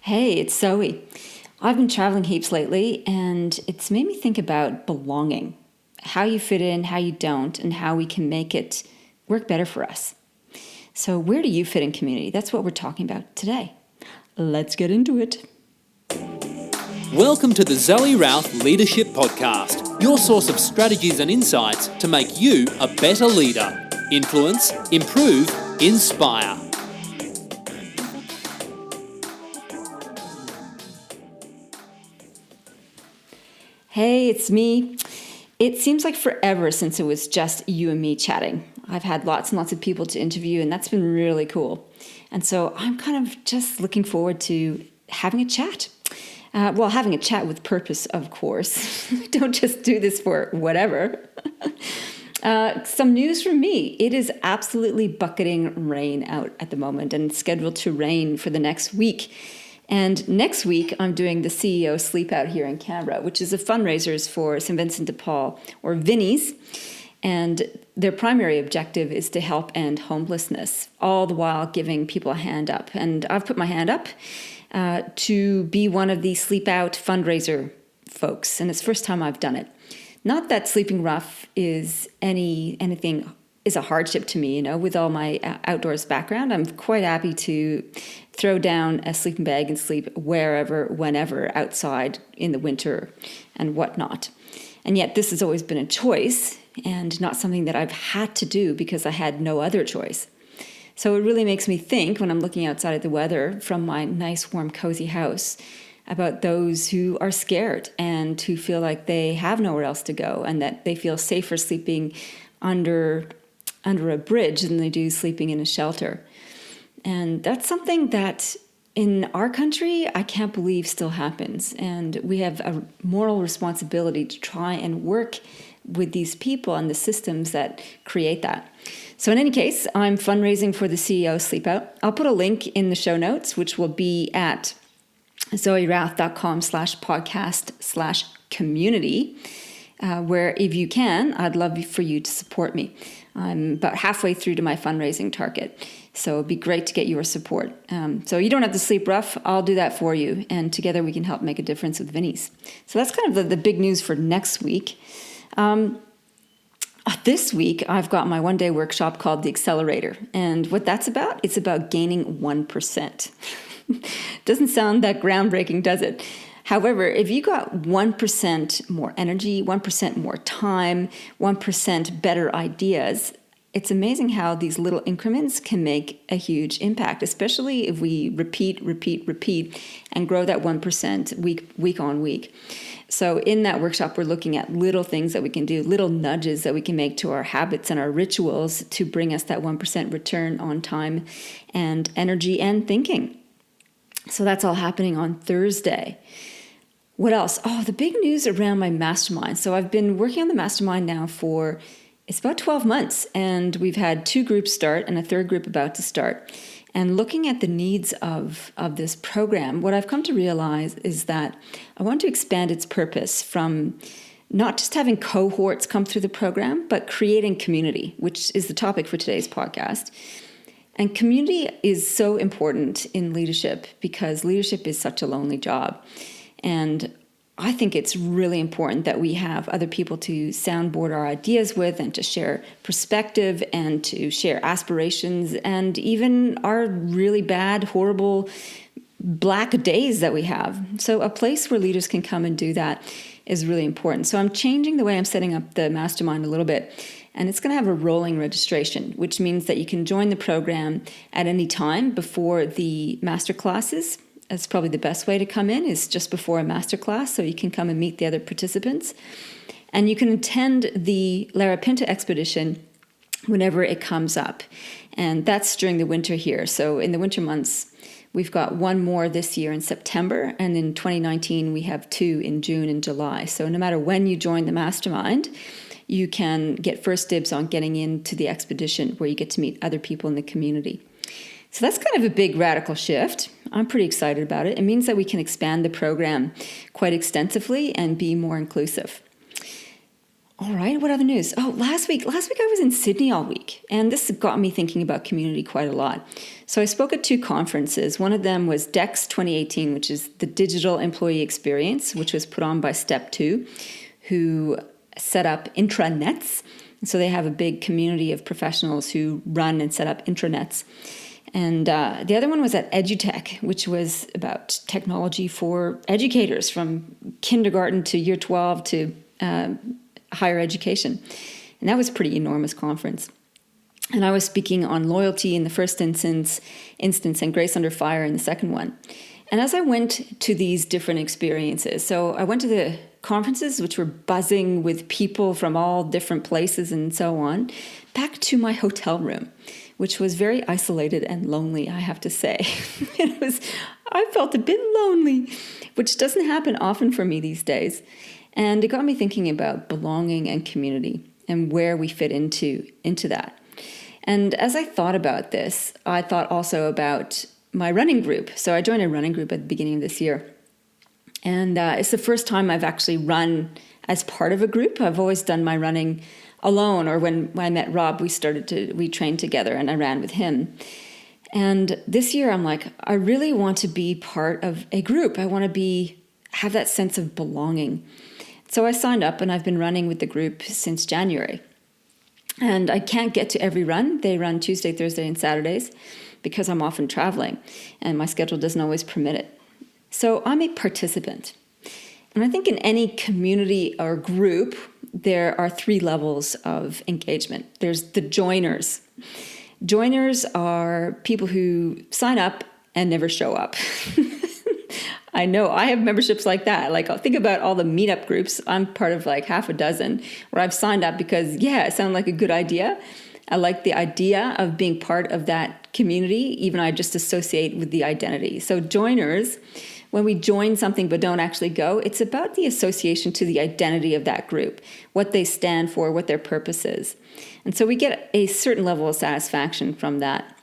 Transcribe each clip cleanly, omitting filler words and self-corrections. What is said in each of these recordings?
Hey, it's Zoe. I've been traveling heaps lately, and it's made me think about belonging, how you fit in, how you don't, and how we can make it work better for us. So, where do you fit in community? That's what we're talking about today. Let's get into it. Welcome to the Zoe Routh Leadership Podcast, your source of strategies and insights to make you a better leader. Influence, improve, inspire. Hey, it's me. It seems like forever since it was just you and me chatting. I've had lots and lots of people to interview, and that's been really cool. And so I'm kind of just looking forward to having a chat. Having a chat with purpose, of course. Don't just do this for whatever. Some news from me. It is absolutely bucketing rain out at the moment and scheduled to rain for the next week. And next week, I'm doing the CEO Sleep Out here in Canberra, which is a fundraiser for St. Vincent de Paul, or Vinnies. And their primary objective is to help end homelessness, all the while giving people a hand up. And I've put my hand up to be one of the Sleep Out fundraiser folks. And it's the first time I've done it. Not that sleeping rough is anything is a hardship to me, with all my outdoors background. I'm quite happy to throw down a sleeping bag and sleep wherever, whenever, outside in the winter and whatnot. And yet this has always been a choice and not something that I've had to do because I had no other choice. So it really makes me think when I'm looking outside at the weather from my nice, warm, cozy house about those who are scared and who feel like they have nowhere else to go and that they feel safer sleeping under a bridge than they do sleeping in a shelter. And that's something that in our country, I can't believe still happens. And we have a moral responsibility to try and work with these people and the systems that create that. So in any case, I'm fundraising for the CEO Sleep Out. I'll put a link in the show notes, which will be at zoerouth.com/podcast/community, where if you can, I'd love for you to support me. I'm about halfway through to my fundraising target, so it'd be great to get your support. So you don't have to sleep rough. I'll do that for you, and together we can help make a difference with Vinnies. So that's kind of the big news for next week. This week, I've got my one-day workshop called The Accelerator, and what that's about, it's about gaining 1%. Doesn't sound that groundbreaking, does it? However, if you got 1% more energy, 1% more time, 1% better ideas, it's amazing how these little increments can make a huge impact, especially if we repeat, and grow that 1% week on week. So in that workshop, we're looking at little things that we can do, little nudges that we can make to our habits and our rituals to bring us that 1% return on time and energy and thinking. So that's all happening on Thursday. What else? Oh, the big news around my mastermind. So I've been working on the mastermind now it's about 12 months, and we've had 2 groups start and a 3rd group about to start. And looking at the needs of this program, what I've come to realize is that I want to expand its purpose from not just having cohorts come through the program, but creating community, which is the topic for today's podcast. And community is so important in leadership because leadership is such a lonely job. And I think it's really important that we have other people to soundboard our ideas with and to share perspective and to share aspirations and even our really bad, horrible, black days that we have. So a place where leaders can come and do that is really important. So I'm changing the way I'm setting up the mastermind a little bit. And it's going to have a rolling registration, which means that you can join the program at any time before the master classes. That's probably the best way to come in, is just before a master class, so you can come and meet the other participants. And you can attend the Larapinta expedition whenever it comes up. And that's during the winter here. So in the winter months, we've got 1 more this year in September, and in 2019, we have 2 in June and July. So no matter when you join the mastermind, you can get first dibs on getting into the expedition where you get to meet other people in the community. So that's kind of a big radical shift. I'm pretty excited about it. It means that we can expand the program quite extensively and be more inclusive. All right, what other news? Oh, last week I was in Sydney all week, and this got me thinking about community quite a lot. So I spoke at 2 conferences. One of them was DEX 2018, which is the Digital Employee Experience, which was put on by Step 2, who set up intranets. So they have a big community of professionals who run and set up intranets. And the other one was at EduTech, which was about technology for educators from kindergarten to year 12 to higher education. And that was a pretty enormous conference. And I was speaking on loyalty in the first instance and grace under fire in the second one. And as I went to these different experiences, so I went to the conferences, which were buzzing with people from all different places and so on, back to my hotel room, which was very isolated and lonely, I have to say. I felt a bit lonely, which doesn't happen often for me these days. And it got me thinking about belonging and community and where we fit into that. And as I thought about this, I thought also about my running group. So I joined a running group at the beginning of this year. And it's the first time I've actually run as part of a group. I've always done my running alone, or when I met Rob, we trained together and I ran with him. And this year I'm like, I really want to be part of a group. I want to have that sense of belonging. So I signed up and I've been running with the group since January. And I can't get to every run. They run Tuesday, Thursday, and Saturdays because I'm often traveling and my schedule doesn't always permit it. So I'm a participant. And I think in any community or group, there are 3 levels of engagement. There's the joiners. Joiners are people who sign up and never show up. I know, I have memberships like that. Like, I'll think about all the meetup groups. I'm part of like half a dozen where I've signed up because, it sounded like a good idea. I like the idea of being part of that community, even I just associate with the identity. So joiners, when we join something but don't actually go, it's about the association to the identity of that group, what they stand for, what their purpose is. And so we get a certain level of satisfaction from that.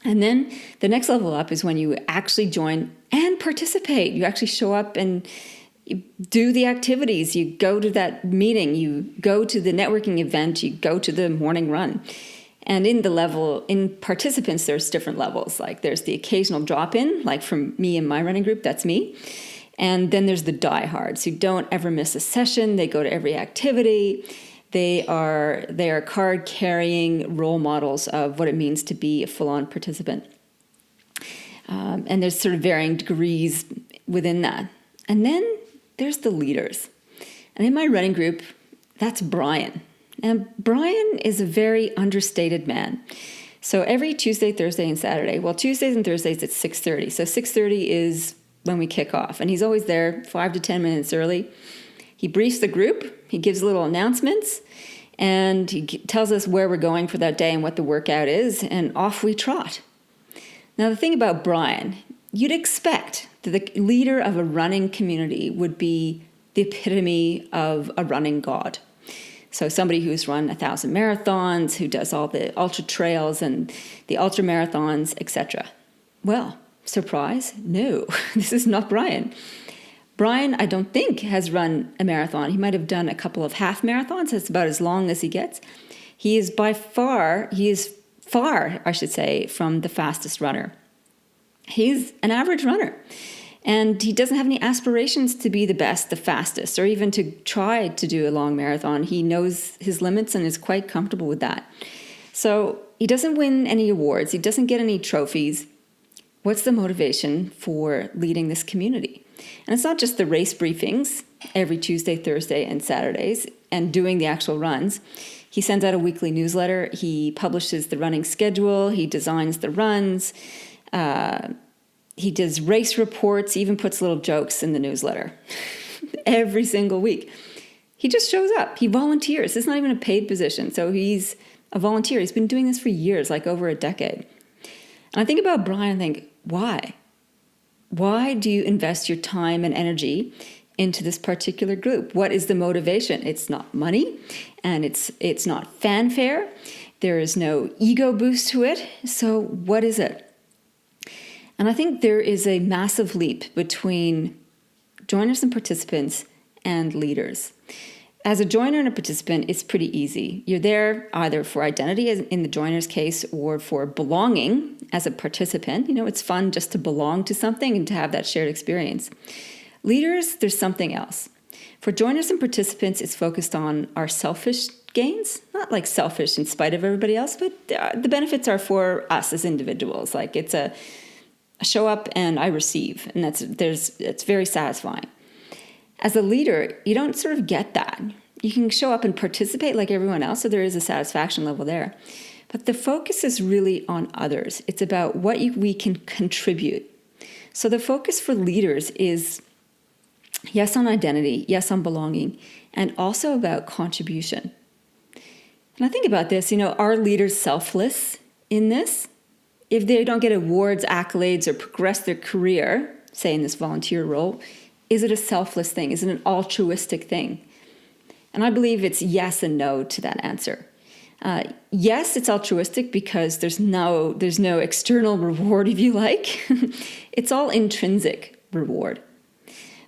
And then the next level up is when you actually join and participate. You actually show up and you do the activities. You go to that meeting. You go to the networking event. You go to the morning run. And in participants, there's different levels. Like there's the occasional drop-in, like from me and my running group, that's me. And then there's the diehards who don't ever miss a session. They go to every activity. They are card-carrying role models of what it means to be a full-on participant. And there's sort of varying degrees within that. And then there's the leaders. And in my running group, that's Brian. And Brian is a very understated man. So every Tuesday, Thursday, and Saturday, well, Tuesdays and Thursdays, it's 6:30. So 6:30 is when we kick off. And he's always there 5 to 10 minutes early. He briefs the group. He gives little announcements. And he tells us where we're going for that day and what the workout is. And off we trot. Now, the thing about Brian, you'd expect that the leader of a running community would be the epitome of a running god. So somebody who's run 1,000 marathons, who does all the ultra trails and the ultra marathons, etc. Well, surprise, no, this is not Brian. Brian, I don't think, has run a marathon. He might have done a couple of half marathons. That's about as long as he gets. He is far, I should say, from the fastest runner. He's an average runner. And he doesn't have any aspirations to be the best, the fastest, or even to try to do a long marathon. He knows his limits and is quite comfortable with that. So he doesn't win any awards. He doesn't get any trophies. What's the motivation for leading this community? And it's not just the race briefings every Tuesday, Thursday, and Saturdays and doing the actual runs. He sends out a weekly newsletter. He publishes the running schedule. He designs the runs. He does race reports, even puts little jokes in the newsletter every single week. He just shows up. He volunteers. It's not even a paid position. So he's a volunteer. He's been doing this for years, like over a decade. And I think about Brian and think, why? Why do you invest your time and energy into this particular group? What is the motivation? It's not money, and it's not fanfare. There is no ego boost to it. So what is it? And I think there is a massive leap between joiners and participants and leaders. As a joiner and a participant, it's pretty easy. You're there either for identity, as in the joiner's case, or for belonging as a participant. It's fun just to belong to something and to have that shared experience. Leaders, there's something else. For joiners and participants, it's focused on our selfish gains, not like selfish in spite of everybody else, but the benefits are for us as individuals. Like it's a show up and I receive, and it's very satisfying. As a leader, you don't sort of get that. You can show up and participate like everyone else, so there is a satisfaction level there. But the focus is really on others. It's about what we can contribute. So the focus for leaders is, yes, on identity, yes, on belonging, and also about contribution. And I think about this, are leaders selfless in this? If they don't get awards, accolades, or progress their career, say in this volunteer role, is it a selfless thing? Is it an altruistic thing? And I believe it's yes and no to that answer. Yes, it's altruistic because there's no external reward, if you like. It's all intrinsic reward.